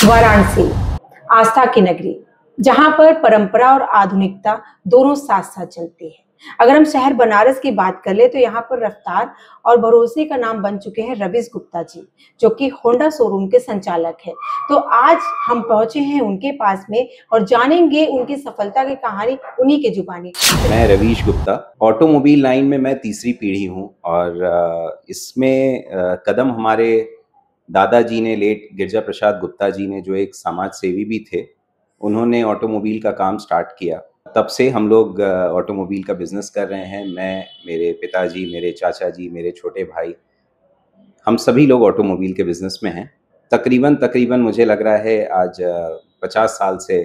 वाराणसी, आस्था की नगरी, जहां पर परंपरा और आधुनिकता दोनों साथ साथ चलती है। अगर हम शहर बनारस की बात कर ले तो यहाँ पर रफ्तार और भरोसे का नाम बन चुके हैं रवीश गुप्ता जी, जो कि होंडा शोरूम के संचालक है। तो आज हम पहुंचे हैं उनके पास में और जानेंगे उनकी सफलता की कहानी उन्हीं के जुबानी। मैं रवीश गुप्ता, ऑटोमोबाइल लाइन में मैं तीसरी पीढ़ी हूँ और इसमें कदम हमारे दादाजी ने, लेट गिरजा प्रसाद गुप्ता जी ने, जो एक समाज सेवी भी थे, उन्होंने ऑटोमोबाइल का काम स्टार्ट किया। तब से हम लोग ऑटोमोबाइल का बिजनेस कर रहे हैं। मैं, मेरे पिताजी, मेरे चाचा जी, मेरे छोटे भाई, हम सभी लोग ऑटोमोबाइल के बिजनेस में हैं। तकरीबन मुझे लग रहा है आज 50 साल से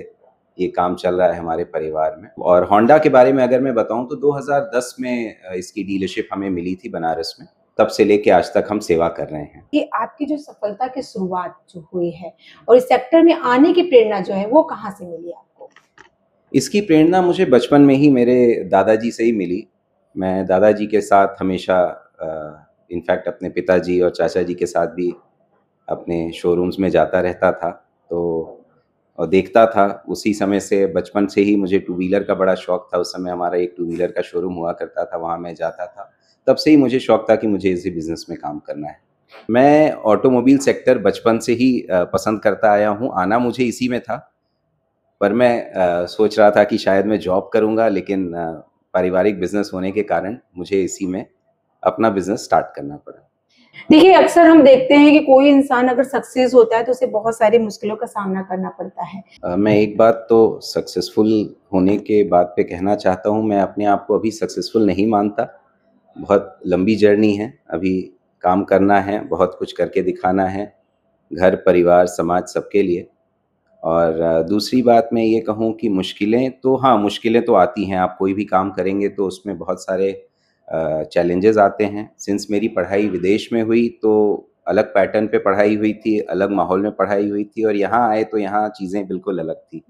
ये काम चल रहा है हमारे परिवार में। और होंडा के बारे में अगर मैं बताऊं तो 2010 में इसकी डीलरशिप हमें मिली थी बनारस में। तब से लेके आज तक हम सेवा कर रहे हैं। ये आपकी जो सफलता की शुरुआत जो हुई है और इस सेक्टर में आने की प्रेरणा जो है वो कहाँ से मिली आपको? इसकी प्रेरणा मुझे बचपन में ही मेरे दादाजी से ही मिली। मैं दादाजी के साथ हमेशा इनफैक्ट अपने पिताजी और चाचा जी के साथ भी अपने शोरूम्स में जाता रहता था, तो और देखता था। उसी समय से, बचपन से ही मुझे टू व्हीलर का बड़ा शौक था। उस समय हमारा एक टू व्हीलर का शोरूम हुआ करता था, वहाँ मैं जाता था। तब से ही मुझे शौक था कि मुझे इसी बिज़नेस में काम करना है। मैं ऑटोमोबाइल सेक्टर बचपन से ही पसंद करता आया हूँ। आना मुझे इसी में था, पर मैं सोच रहा था कि शायद मैं जॉब करूँगा, लेकिन पारिवारिक बिज़नेस होने के कारण मुझे इसी में अपना बिज़नेस स्टार्ट करना पड़ा। देखिए, अक्सर हम देखते हैं कि कोई इंसान अगर सक्सेस होता है तो उसे बहुत सारी मुश्किलों का सामना करना पड़ता है। मैं एक बात तो सक्सेसफुल होने के बाद पे कहना चाहता हूँ, मैं अपने आप को अभी सक्सेसफुल नहीं मानता। बहुत लंबी जर्नी है, अभी काम करना है, बहुत कुछ करके दिखाना है, घर, परिवार, समाज सबके लिए। और दूसरी बात मैं ये कहूँ कि मुश्किलें तो, हाँ, मुश्किलें तो आती हैं। आप कोई भी काम करेंगे तो उसमें बहुत सारे चैलेंजेस आते हैं। सिंस मेरी पढ़ाई विदेश में हुई तो अलग पैटर्न पे पढ़ाई हुई थी, अलग माहौल में पढ़ाई हुई थी, और यहाँ आए तो यहाँ चीज़ें बिल्कुल अलग थी।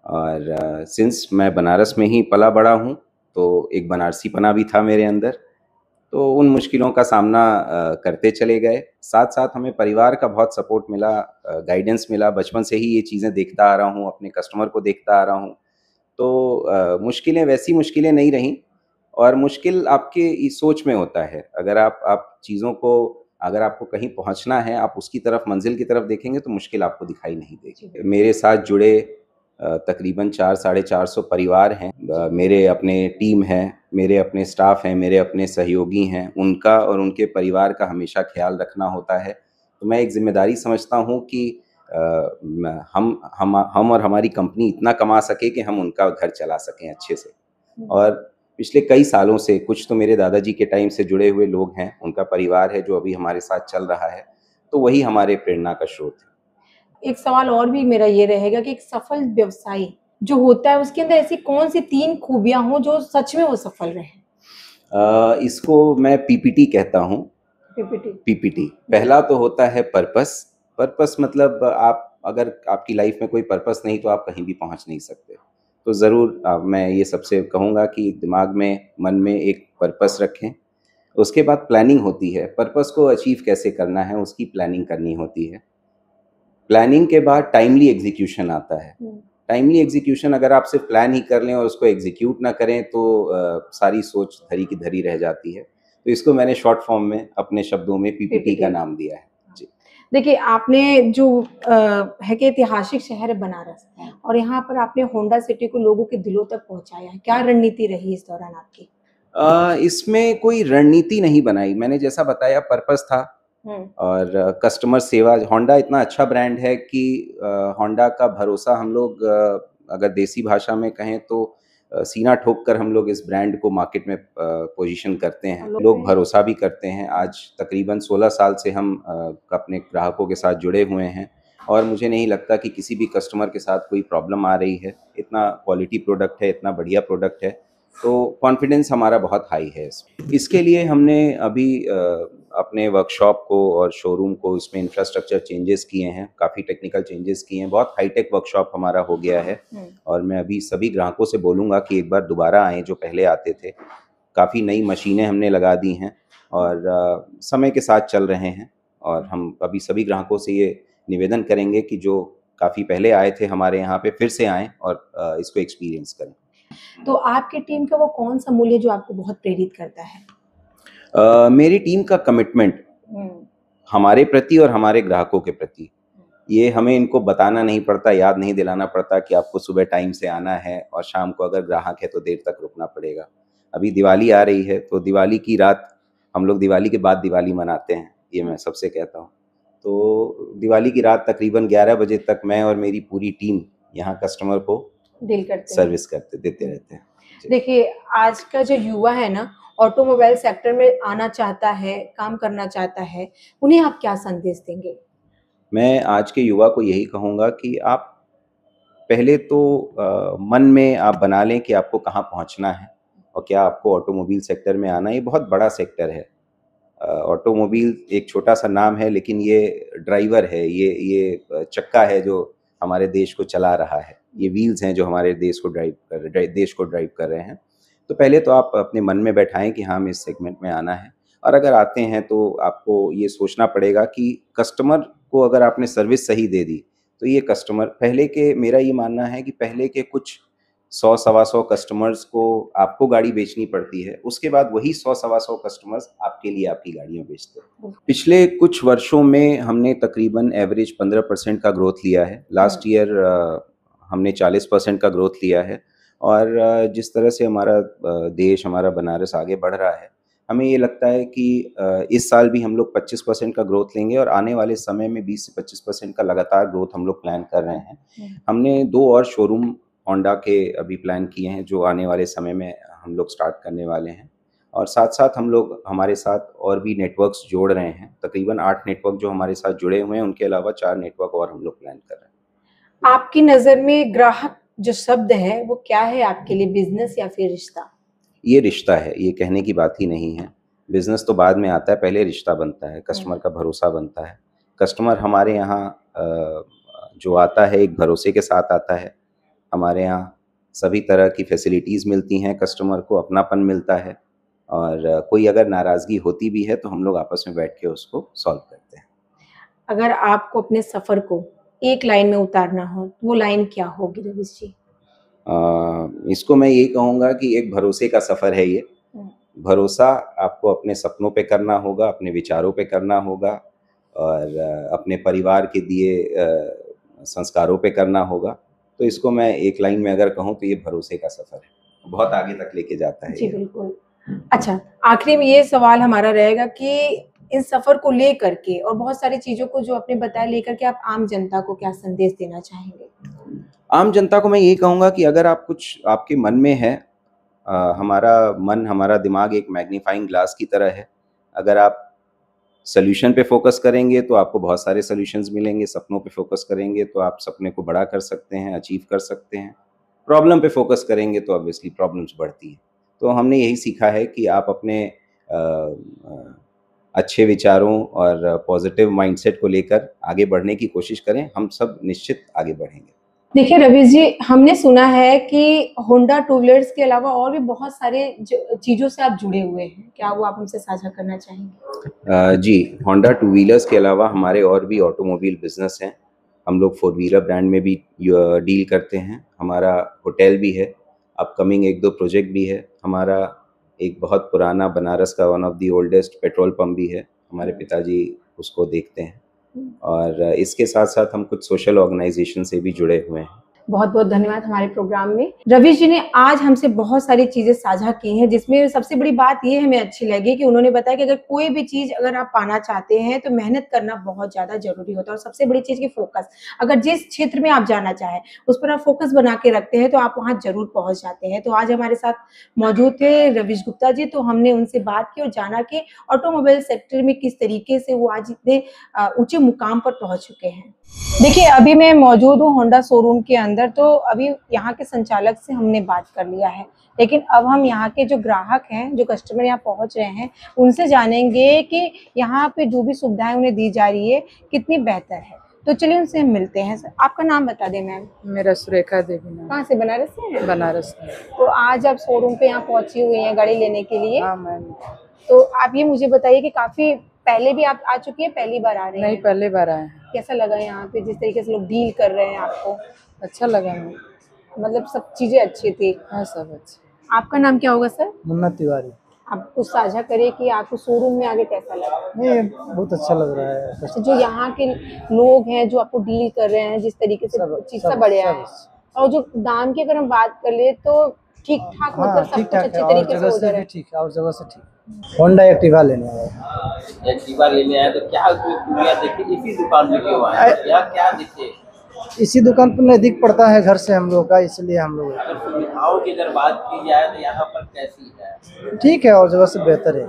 और सिंस मैं बनारस में ही पला बड़ा हूँ, तो एक बनारसीपना भी था मेरे अंदर, तो उन मुश्किलों का सामना करते चले गए। साथ-साथ हमें परिवार का बहुत सपोर्ट मिला, गाइडेंस मिला। बचपन से ही ये चीज़ें देखता आ रहा हूँ, अपने कस्टमर को देखता आ रहा हूँ। तो मुश्किलें वैसी मुश्किलें नहीं रहीं, और मुश्किल आपके इस सोच में होता है। अगर आप चीज़ों को, अगर आपको कहीं पहुँचना है, आप उसकी तरफ, मंज़िल की तरफ देखेंगे तो मुश्किल आपको दिखाई नहीं देगी। मेरे साथ जुड़े तकरीबन 4 साढ़े 400 परिवार हैं। मेरे अपने टीम है, मेरे अपने स्टाफ हैं, मेरे अपने सहयोगी हैं। उनका और उनके परिवार का हमेशा ख़्याल रखना होता है। तो मैं एक ज़िम्मेदारी समझता हूँ कि हम और हमारी कंपनी इतना कमा सके कि हम उनका घर चला सकें अच्छे से। और पिछले कई सालों से, कुछ तो मेरे दादाजी के टाइम से जुड़े हुए लोग हैं, उनका परिवार है जो अभी हमारे साथ चल रहा है, तो वही हमारे प्रेरणा का स्रोत है। एक सवाल और भी मेरा ये रहेगा कि एक सफल व्यवसायी जो होता है उसके अंदर ऐसी कौन-सी 3 खूबियाँ हों जो सच में वो सफल रहे? इसको मैं पीपीटी कहता हूँ। पीपीटी। पीपीटी पहला तो होता है पर्पस। पर्पस मतलब, आप अगर आपकी लाइफ में कोई पर्पस नहीं तो आप कहीं भी पहुंच नहीं सकते। तो ज़रूर मैं ये सबसे कहूँगा कि दिमाग में, मन में एक पर्पस रखें। उसके बाद प्लानिंग होती है। पर्पस को अचीव कैसे करना है, उसकी प्लानिंग करनी होती है। प्लानिंग के बाद टाइमली एग्जीक्यूशन आता है। टाइमली एग्जीक्यूशन, अगर आप सिर्फ प्लान ही कर लें और उसको एग्जीक्यूट ना करें तो सारी सोच धरी की धरी रह जाती है। तो इसको मैंने शॉर्ट फॉर्म में, अपने शब्दों में, पीपीटी का नाम दिया है। जी। देखिए, आपने जो है कि ऐतिहासिक शहर है बनारस और यहाँ पर आपने होंडा सिटी को लोगों के दिलों तक पहुँचाया है। क्या रणनीति रही इस दौरान आपकी? इसमें कोई रणनीति नहीं बनाई। मैंने जैसा बताया, पर्पस था और कस्टमर सेवा। होंडा इतना अच्छा ब्रांड है कि होंडा का भरोसा हम लोग, अगर देसी भाषा में कहें तो सीना ठोक कर हम लोग इस ब्रांड को मार्केट में पोजीशन करते हैं। लोग भरोसा भी करते हैं। आज तकरीबन 16 साल से हम अपने ग्राहकों के साथ जुड़े हुए हैं, और मुझे नहीं लगता कि किसी भी कस्टमर के साथ कोई प्रॉब्लम आ रही है। इतना क्वालिटी प्रोडक्ट है, इतना बढ़िया प्रोडक्ट है, तो कॉन्फिडेंस हमारा बहुत हाई है इसमें। इसके लिए हमने अभी अपने वर्कशॉप को और शोरूम को, इसमें इंफ्रास्ट्रक्चर चेंजेस किए हैं, काफ़ी टेक्निकल चेंजेस किए हैं। बहुत हाईटेक वर्कशॉप हमारा हो गया है, और मैं अभी सभी ग्राहकों से बोलूँगा कि एक बार दोबारा आएँ, जो पहले आते थे। काफ़ी नई मशीनें हमने लगा दी हैं और समय के साथ चल रहे हैं, और हम अभी सभी ग्राहकों से ये निवेदन करेंगे कि जो काफ़ी पहले आए थे हमारे यहाँ पे फिर से आएँ और इसको एक्सपीरियंस करें। तो आपकी टीम का वो कौन-सा मूल्य जो आपको बहुत प्रेरित करता है? मेरी टीम का कमिटमेंट हमारे प्रति और हमारे ग्राहकों के प्रति, ये हमें इनको बताना नहीं पड़ता, याद नहीं दिलाना पड़ता कि आपको सुबह टाइम से आना है और शाम को अगर ग्राहक है तो देर तक रुकना पड़ेगा। अभी दिवाली आ रही है, तो दिवाली की रात हम लोग दिवाली के बाद दिवाली मनाते हैं, ये मैं सबसे कहता हूँ। तो दिवाली की रात तकरीबन 11 बजे तक मैं और मेरी पूरी टीम यहाँ कस्टमर को डील करते हैं। सर्विस देते रहते हैं। जी। देखिए, आज का जो युवा है ना, ऑटोमोबाइल सेक्टर में आना चाहता है, काम करना चाहता है, उन्हें आप क्या संदेश देंगे? मैं आज के युवा को यही कहूँगा कि आप पहले तो मन में आप बना लें कि आपको कहाँ पहुँचना है और क्या आपको ऑटोमोबाइल सेक्टर में आना है। ये बहुत बड़ा सेक्टर है। ऑटोमोबाइल एक छोटा-सा नाम है, लेकिन ये ड्राइवर है, ये चक्का है जो हमारे देश को चला रहा है। ये व्हील्स हैं जो हमारे देश को ड्राइव कर रहे हैं। तो पहले तो आप अपने मन में बैठाएँ कि हाँ, हमें इस सेगमेंट में आना है, और अगर आते हैं तो आपको ये सोचना पड़ेगा कि कस्टमर को अगर आपने सर्विस सही दे दी, तो ये कस्टमर पहले के मेरा ये मानना है कि पहले के कुछ 100 सवा 100 कस्टमर्स को आपको गाड़ी बेचनी पड़ती है, उसके बाद वही 100 सवा 100 कस्टमर्स आपके लिए आपकी गाड़ियाँ बेचते हैं। पिछले कुछ वर्षों में हमने तकरीबन एवरेज 15% का ग्रोथ लिया है। लास्ट ईयर हमने 40% का ग्रोथ लिया है, और जिस तरह से हमारा देश, हमारा बनारस आगे बढ़ रहा है, हमें ये लगता है कि इस साल भी हम लोग 25% का ग्रोथ लेंगे, और आने वाले समय में 20 से 25% का लगातार ग्रोथ हम लोग प्लान कर रहे हैं। हमने 2 और शोरूम होंडा के अभी प्लान किए हैं, जो आने वाले समय में हम लोग स्टार्ट करने वाले हैं, और साथ-साथ हम लोग हमारे साथ और भी नेटवर्क्स जोड़ रहे हैं। तकरीबन 8 नेटवर्क जो हमारे साथ जुड़े हुए हैं, उनके अलावा 4 नेटवर्क और हम लोग प्लान कर रहे हैं। आपकी नज़र में ग्राहक जो शब्द है, वो क्या है आपके लिए, बिज़नेस या फिर रिश्ता? ये रिश्ता है, ये कहने की बात ही नहीं है। बिज़नेस तो बाद में आता है, पहले रिश्ता बनता है, कस्टमर का भरोसा बनता है। कस्टमर हमारे यहाँ जो आता है एक भरोसे के साथ आता है। हमारे यहाँ सभी तरह की फैसिलिटीज़ मिलती हैं, कस्टमर को अपनापन मिलता है, और कोई अगर नाराज़गी होती भी है तो हम लोग आपस में बैठ के उसको सॉल्व करते हैं। अगर आपको अपने सफ़र को एक लाइन में उतारना हो, तो वो लाइन क्या होगी रवीश जी? इसको मैं यही कहूँगा कि एक भरोसे का सफ़र है ये। भरोसा आपको अपने सपनों पे करना होगा, अपने विचारों पे करना होगा, और अपने परिवार के दिए संस्कारों पे करना होगा। तो इसको मैं एक लाइन में अगर कहूँ तो ये भरोसे का सफ़र है। बहुत आगे तक लेके जाता है जी, ये। बिल्कुल। अच्छा, आखिरी में ये सवाल हमारा रहेगा कि इस सफ़र को लेकर के और बहुत सारी चीज़ों को जो आपने बताया लेकर के आप आम जनता को क्या संदेश देना चाहेंगे? आम जनता को मैं यही कहूँगा कि अगर आप कुछ आपके मन में है, हमारा मन, हमारा दिमाग एक मैग्नीफाइंग ग्लास की तरह है। अगर आप सॉल्यूशन पे फ़ोकस करेंगे तो आपको बहुत सारे सॉल्यूशंस मिलेंगे, सपनों पे फ़ोकस करेंगे तो आप सपने को बड़ा कर सकते हैं, अचीव कर सकते हैं। प्रॉब्लम पे फ़ोकस करेंगे तो ऑब्वियसली प्रॉब्लम्स बढ़ती हैं। तो हमने यही सीखा है कि आप अपने अच्छे विचारों और पॉज़िटिव माइंडसेट को लेकर आगे बढ़ने की कोशिश करें, हम सब निश्चित आगे बढ़ेंगे। देखिए रवीश जी, हमने सुना है कि होंडा टू व्हीलर्स के अलावा और भी बहुत सारे चीज़ों से आप जुड़े हुए हैं। क्या वो आप हमसे साझा करना चाहेंगे? जी, होंडा टू व्हीलर्स के अलावा हमारे और भी ऑटोमोबाइल बिज़नेस हैं। हम लोग 4 व्हीलर ब्रांड में भी डील करते हैं। हमारा होटल भी है, अपकमिंग 1-2 प्रोजेक्ट भी है। हमारा एक बहुत पुराना बनारस का one of the oldest petrol pump भी है। हमारे पिताजी उसको देखते हैं, और इसके साथ-साथ हम कुछ सोशल ऑर्गेनाइज़ेशन से भी जुड़े हुए हैं। बहुत-बहुत धन्यवाद हमारे प्रोग्राम में। रवीश जी ने आज हमसे बहुत सारी चीज़ें साझा की हैं, जिसमें सबसे बड़ी बात ये हमें अच्छी लगी कि उन्होंने बताया कि अगर कोई भी चीज़ अगर आप पाना चाहते हैं, तो मेहनत करना बहुत ज़्यादा ज़रूरी होता है, और सबसे बड़ी चीज़ की फ़ोकस। अगर जिस क्षेत्र में आप जाना चाहें, उस पर आप फ़ोकस बना के रखते हैं, तो आप वहाँ ज़रूर पहुँच जाते हैं। तो आज हमारे साथ मौजूद थे रवीश गुप्ता जी, तो हमने उनसे बात की और जाना कि ऑटोमोबाइल सेक्टर में किस तरीके से वो आज इतने ऊँचे मुकाम पर पहुँच चुके हैं। देखिए, अभी मैं मौजूद हूँ होंडा शोरूम के अंदर, तो अभी यहाँ के संचालक से हमने बात कर लिया है। लेकिन अब हम यहाँ के जो ग्राहक हैं, जो कस्टमर यहाँ पहुँच रहे हैं, उनसे जानेंगे कि यहाँ पे जो भी सुविधाएँ उन्हें दी जा रही है, कितनी बेहतर है। तो चलिए उनसे हम मिलते हैं। सर, आपका नाम बता दें मैम? मेरा सुरेखा देवी नाम। कहाँ से, बनारस से हैं? बनारस में। तो आज आप शोरूम पे यहाँ पहुँची हुई हैं गाड़ी लेने के लिए। हाँ मैम। तो आप ये मुझे बताइए कि काफ़ी पहले भी आप आ चुकी हैं, पहली बार आ रही हैं? नहीं, पहली बार आए हैं। कैसा लगा यहाँ पे, जिस तरीके से लोग डील कर रहे हैं आपको? अच्छा लगा हमें। मतलब सब चीजें अच्छी थी। हाँ सब अच्छे। आपका नाम क्या होगा सर? मुन्ना तिवारी। आप कुछ साझा करिए कि आपको शोरूम में आगे कैसा लगा? नहीं, बहुत अच्छा लग रहा है। अच्छा, जो यहाँ के लोग हैं जो आपको डील कर रहे हैं, जिस तरीके से चीज सब बढ़िया है, और जो दाम की अगर हम बात कर ले तो ठीक ठाक, मतलब सब कुछ अच्छे तरीके से हो जा रहा है। ठीक है, और जगह से ठीक। होंडा एक्टिवा लेने आया। एक्टिवा लेने आया तो क्या उसमें खूबियां देखी, इसी दुकान में क्यों आए, क्या क्या दिखे? इसी दुकान पर नजदीक पड़ता है घर से हम लोग का, इसलिए हम लोग। अगर सुविधाओं की अगर बात की जाए तो यहाँ पर कैसी है? ठीक है, और जगह से बेहतर है।